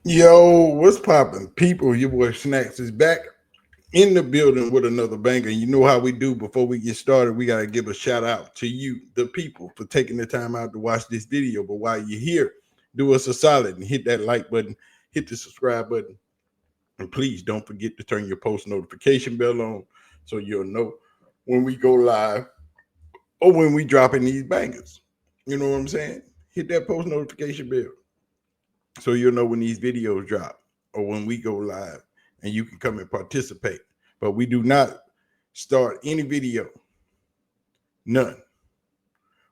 Yo, what's poppin'? People, your boy Snacks is back in the building with another banger. You know how we do before we get started. We got to give a shout out to you, the people, for taking the time out to watch this video. But while you're here, do us a solid and hit that like button, hit the subscribe button, and please don't forget to turn your post notification bell on so you'll know when we go live or when we drop in these bangers. You know what I'm saying? Hit that post notification bell so you'll know when these videos drop or when we go live and you can come and participate. But we do not start any video, none,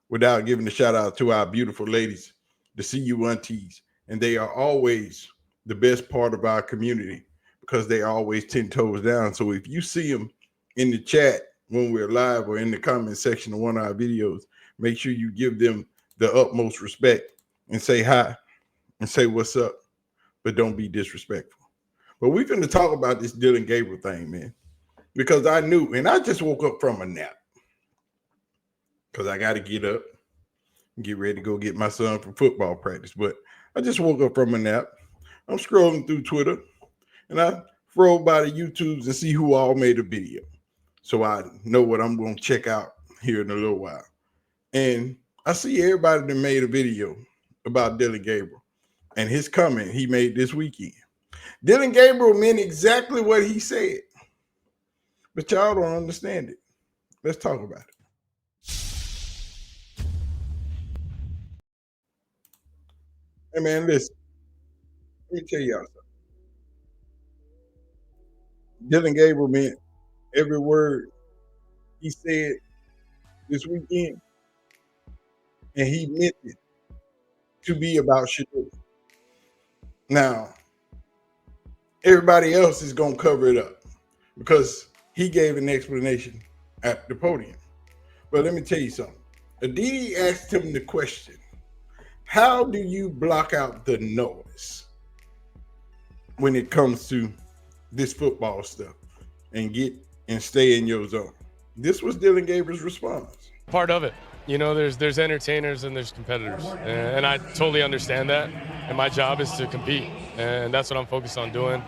without giving a shout out to our beautiful ladies, the CU aunties. And they are always the best part of our community because they are always 10 toes down. So if you see them in the chat when we're live or in the comment section of one of our videos, make sure you give them the utmost respect and say hi and say what's up, but don't be disrespectful. But we're going to talk about this Dillon Gabriel thing, man, because I knew, and I just woke up from a nap because I got to get up and get ready to go get my son from football practice. But I just woke up from a nap. I'm scrolling through Twitter, and I scroll by the YouTubes and see who all made a video. So I know what I'm going to check out here in a little while. And I see everybody that made a video about Dillon Gabriel and his comment he made this weekend. Dillon Gabriel meant exactly what he said, but y'all don't understand it. Let's talk about it. Hey man, listen, let me tell y'all something. Dillon Gabriel meant every word he said this weekend, and he meant it to be about Shedeur. Now, everybody else is going to cover it up because he gave an explanation at the podium. But let me tell you something. Aditi asked him the question, how do you block out the noise when it comes to this football stuff and get and stay in your zone? This was Dillon Gabriel's response. Part of it. You know, there's entertainers and there's competitors, and I totally understand that. And my job is to compete, and that's what I'm focused on doing.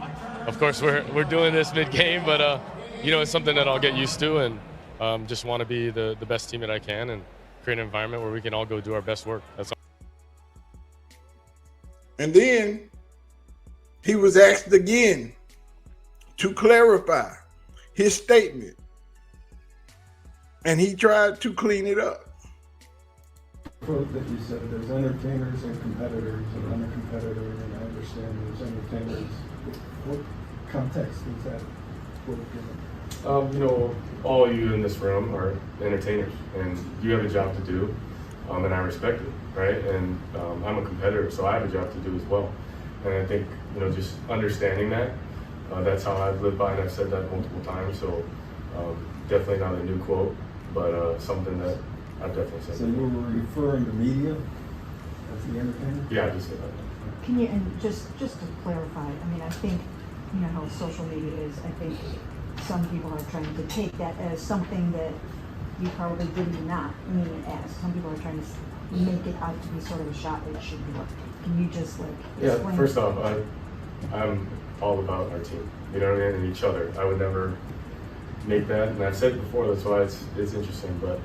Of course, we're doing this mid-game, but you know, it's something that I'll get used to, and just want to be the best team that I can and create an environment where we can all go do our best work. That's all. And then he was asked again to clarify his statement, and he tried to clean it up. Quote that you said, there's entertainers and competitors, and I'm a competitor, and I understand there's entertainers. What context is that quote given? You know, all you in this room are entertainers, and you have a job to do, and I respect it, right? And I'm a competitor, so I have a job to do as well. And I think, you know, just understanding that, that's how I've lived by, and I've said that multiple times. So definitely not a new quote, but something that I've definitely said. So you were referring to media as the entertainer? Yeah, I just said that. Can you, and just to clarify, I mean, I think, you know how social media is, I think some people are trying to take that as something that you probably did not mean it as. Some people are trying to make it out to be sort of a shot that should be worked. Can you just like explain? Yeah, first off, I'm all about our team, you know what I mean, and each other. I would never make that, and I've said it before, that's why it's interesting, but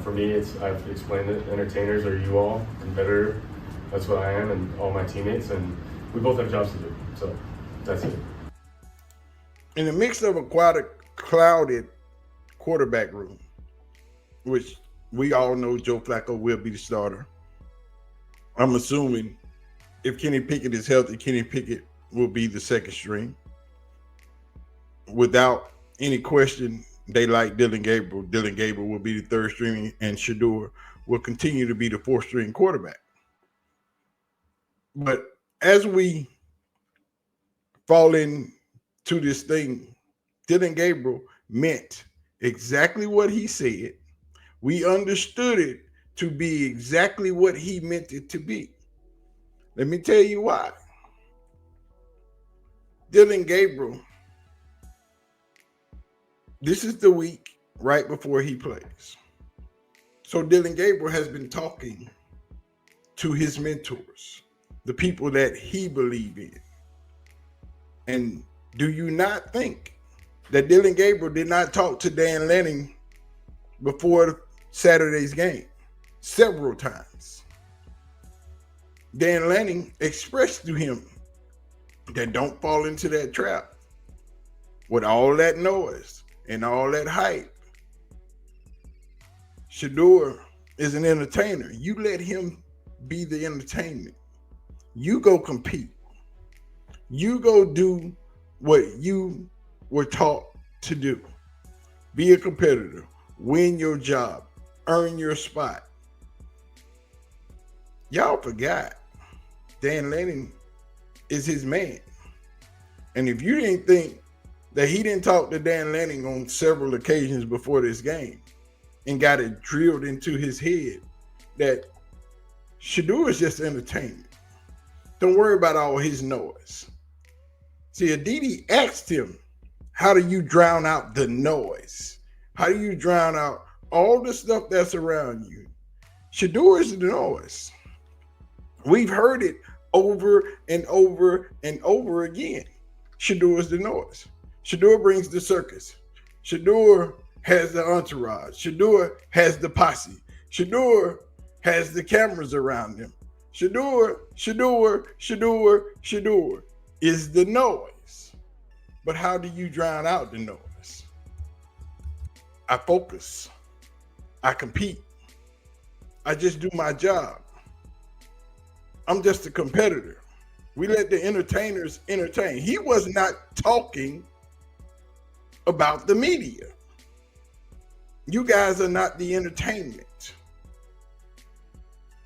for me, I've explained it. Entertainers are you all, competitor. That's what I am, and all my teammates, and we both have jobs to do. So that's it. In the midst of a clouded quarterback room, which we all know Joe Flacco will be the starter, I'm assuming if Kenny Pickett is healthy, Kenny Pickett will be the second string. Without any question, they like Dillon Gabriel. Dillon Gabriel will be the third string, and Shedeur will continue to be the fourth string quarterback. But as we fall into this thing, Dillon Gabriel meant exactly what he said. We understood it to be exactly what he meant it to be. Let me tell you why. Dillon Gabriel, this is the week right before he plays. So Dillon Gabriel has been talking to his mentors, the people that he believed in. And do you not think that Dillon Gabriel did not talk to Dan Lanning before Saturday's game several times? Dan Lanning expressed to him that don't fall into that trap with all that noise and all that hype. Shedeur is an entertainer. You let him be the entertainment. You go compete. You go do what you were taught to do. Be a competitor. Win your job. Earn your spot. Y'all forgot Dan Lanning is his man. And if you didn't think that he didn't talk to Dan Lanning on several occasions before this game and got it drilled into his head that Shedeur is just entertainment. Don't worry about all his noise. See, Aditi asked him, how do you drown out the noise? How do you drown out all the stuff that's around you? Shedeur is the noise. We've heard it over and over and over again. Shedeur is the noise. Shedeur brings the circus. Shedeur has the entourage. Shedeur has the posse. Shedeur has the cameras around him. Shedeur is the noise. But how do you drown out the noise? I focus. I compete. I just do my job. I'm just a competitor. We let the entertainers entertain. He was not talking about the media. You guys are not the entertainment.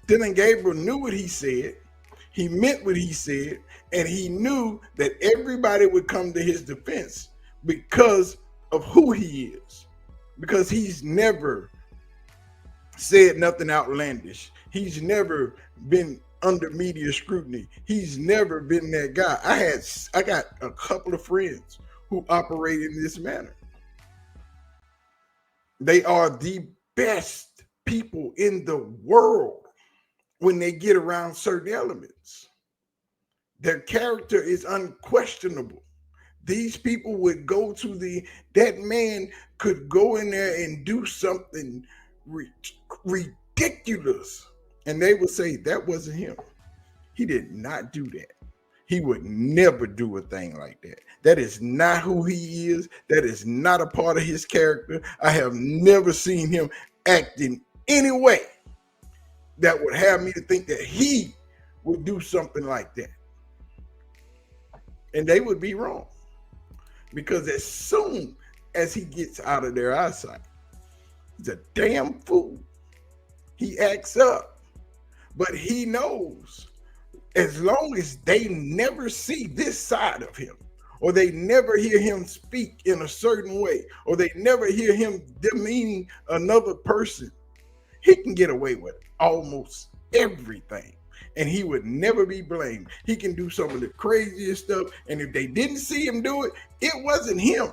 Dillon Gabriel knew what he said. He meant what he said. And he knew that everybody would come to his defense because of who he is. Because he's never said nothing outlandish. He's never been under media scrutiny. He's never been that guy. I got a couple of friends who operate in this manner. They are the best people in the world when they get around certain elements. Their character is unquestionable. These people would go to that man could go in there and do something ridiculous. And they would say, that wasn't him. He did not do that. He would never do a thing like that. That is not who he is. That is not a part of his character. I have never seen him act in any way that would have me to think that he would do something like that. And they would be wrong. Because as soon as he gets out of their eyesight, he's a damn fool. He acts up. But he knows as long as they never see this side of him, or they never hear him speak in a certain way, or they never hear him demeaning another person, he can get away with almost everything. And he would never be blamed. He can do some of the craziest stuff. And if they didn't see him do it, it wasn't him.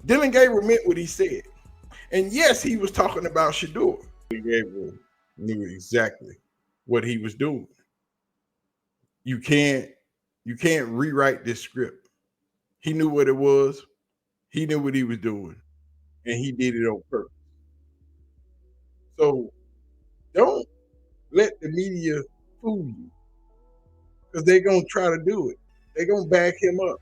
Dillon Gabriel meant what he said. And yes, he was talking about Shedeur. Gabriel knew exactly what he was doing. You can't rewrite this script. He knew what it was. He knew what he was doing. And he did it on purpose. So don't let the media fool you, because they're going to try to do it. They're going to back him up.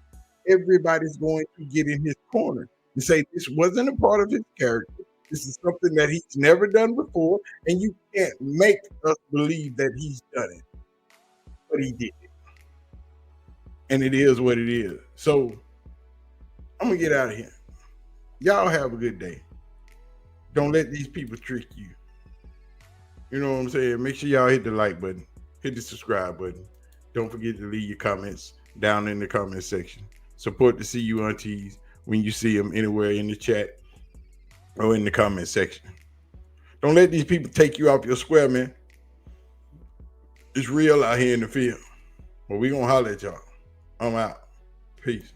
Everybody's going to get in his corner and say this wasn't a part of his character. This is something that he's never done before, and you can't make us believe that he's done it. But he did it. And it is what it is. So I'm going to get out of here. Y'all have a good day. Don't let these people trick you. You know what I'm saying? Make sure y'all hit the like button. Hit the subscribe button. Don't forget to leave your comments down in the comment section. Support the CU aunties when you see them anywhere in the chat or in the comment section. Don't let these people take you off your square, man. It's real out here in the field. But we gonna holler at y'all. I'm out. Peace.